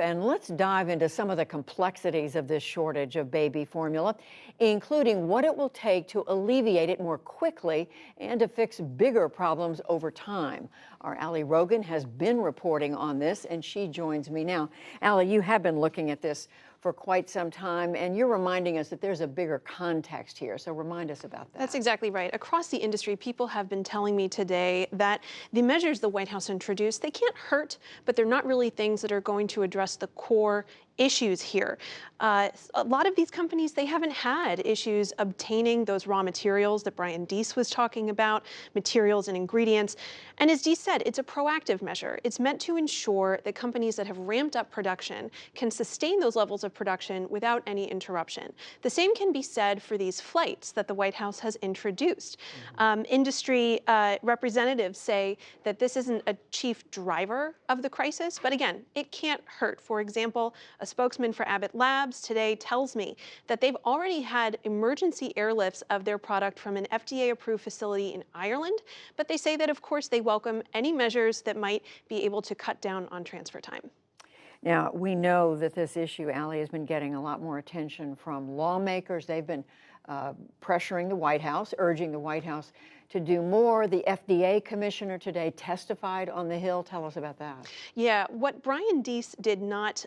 and let's dive into some of the complexities of this shortage of baby formula, including what it will take to alleviate it more quickly and to fix bigger problems over time. Our Allie Rogan has been reporting on this, and she joins me now. Allie, you have been looking at this for quite some time, and you're reminding us that there's a bigger context here. So remind us about that. That's exactly right. Across the industry, people have been telling me today that the measures the White House introduced, they can't hurt, but they're not really things that are going to address the core issues here. A lot of these companies, they haven't had issues obtaining those raw materials that Brian Deese was talking about, materials and ingredients. And as Deese said, it's a proactive measure. It's meant to ensure that companies that have ramped up production can sustain those levels of production without any interruption. The same can be said for these flights that the White House has introduced. Industry representatives say that this isn't a chief driver of the crisis, but again, it can't hurt. For example, a spokesman for Abbott Labs today tells me that they've already had emergency airlifts of their product from an FDA-approved facility in Ireland, but they say that, of course, they welcome any measures that might be able to cut down on transfer time. Now, we know that this issue, Allie, has been getting a lot more attention from lawmakers. They've been pressuring the White House, urging the White House to do more. The FDA commissioner today testified on the Hill. Tell us about that. Yeah, what Brian Deese did not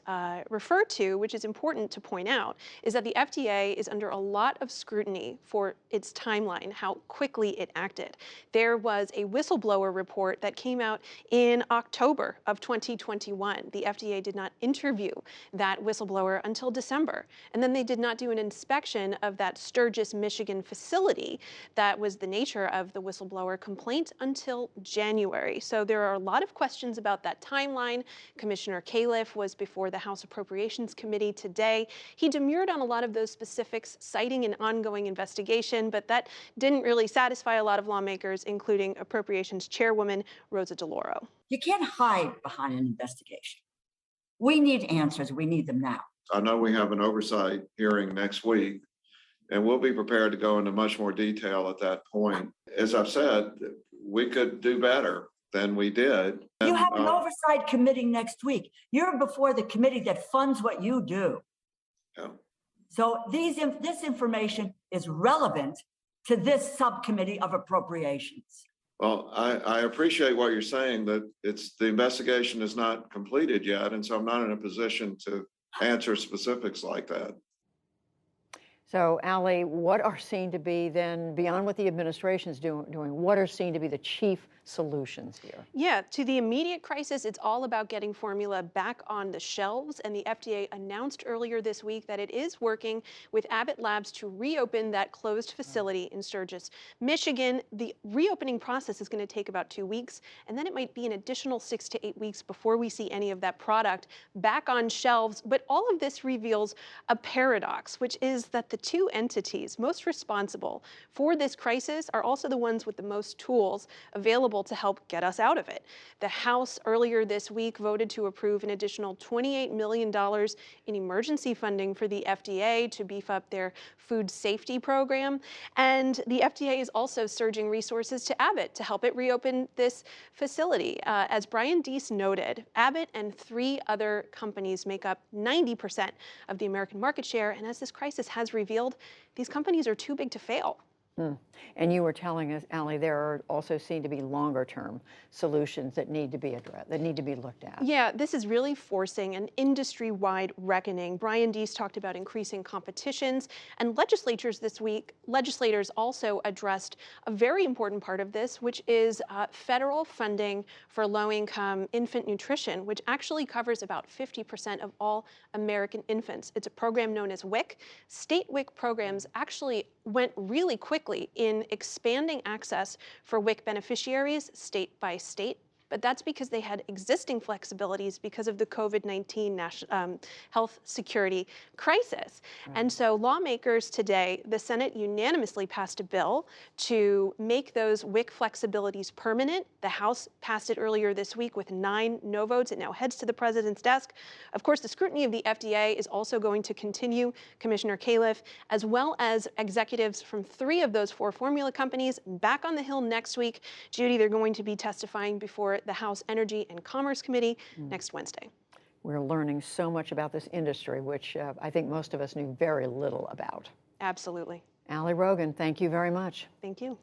refer to, which is important to point out, is that the FDA is under a lot of scrutiny for its timeline, how quickly it acted. There was a whistleblower report that came out in October of 2021. The FDA did not interview that whistleblower until December. And then they did not do an inspection of that Sturgis, Michigan facility that was the nature of the whistleblower complaint until January. So there are a lot of questions about that timeline. Commissioner Califf was before the House Appropriations Committee today. He demurred on a lot of those specifics, citing an ongoing investigation, but that didn't really satisfy a lot of lawmakers, including Appropriations Chairwoman Rosa DeLauro. You can't hide behind an investigation. We need answers. We need them now. I know we have an oversight hearing next week, and we'll be prepared to go into much more detail at that point. As I've said, we could do better than we did. You have an oversight committee next week. You're before the committee that funds what you do. Yeah. So this information is relevant to this subcommittee of appropriations. Well, I appreciate what you're saying, that the investigation is not completed yet, and so I'm not in a position to answer specifics like that. So, Allie, what are seen to be then, beyond what the administration's doing, what are seen to be the chief solutions here? Yeah, to the immediate crisis, it's all about getting formula back on the shelves. And the FDA announced earlier this week that it is working with Abbott Labs to reopen that closed facility in Sturgis, Michigan. The reopening process is going to take about 2 weeks, and then it might be an additional 6 to 8 weeks before we see any of that product back on shelves. But all of this reveals a paradox, which is that the two entities most responsible for this crisis are also the ones with the most tools available to help get us out of it. The House earlier this week voted to approve an additional $28 million in emergency funding for the FDA to beef up their food safety program. And the FDA is also surging resources to Abbott to help it reopen this facility. As Brian Deese noted, Abbott and 3 other companies make up 90% of the American market share. And as this crisis has revealed, these companies are too big to fail. And you were telling us, Allie, there are also seen to be longer-term solutions that need to be addressed, that need to be looked at. Yeah, this is really forcing an industry-wide reckoning. Brian Deese talked about increasing competitions, and legislators also addressed a very important part of this, which is federal funding for low-income infant nutrition, which actually covers about 50% of all American infants. It's a program known as WIC. State WIC programs actually went really quickly in expanding access for WIC beneficiaries state by state. But that's because they had existing flexibilities because of the COVID-19 health security crisis. And so lawmakers today, the Senate unanimously passed a bill to make those WIC flexibilities permanent. The House passed it earlier this week with 9 no votes. It now heads to the president's desk. Of course, the scrutiny of the FDA is also going to continue. Commissioner Califf, as well as executives from 3 of those 4 formula companies, back on the Hill next week. Judy, they're going to be testifying before the House Energy and Commerce Committee next Wednesday. We're learning so much about this industry, which I think most of us knew very little about. Absolutely. Ali Rogan, thank you very much. Thank you.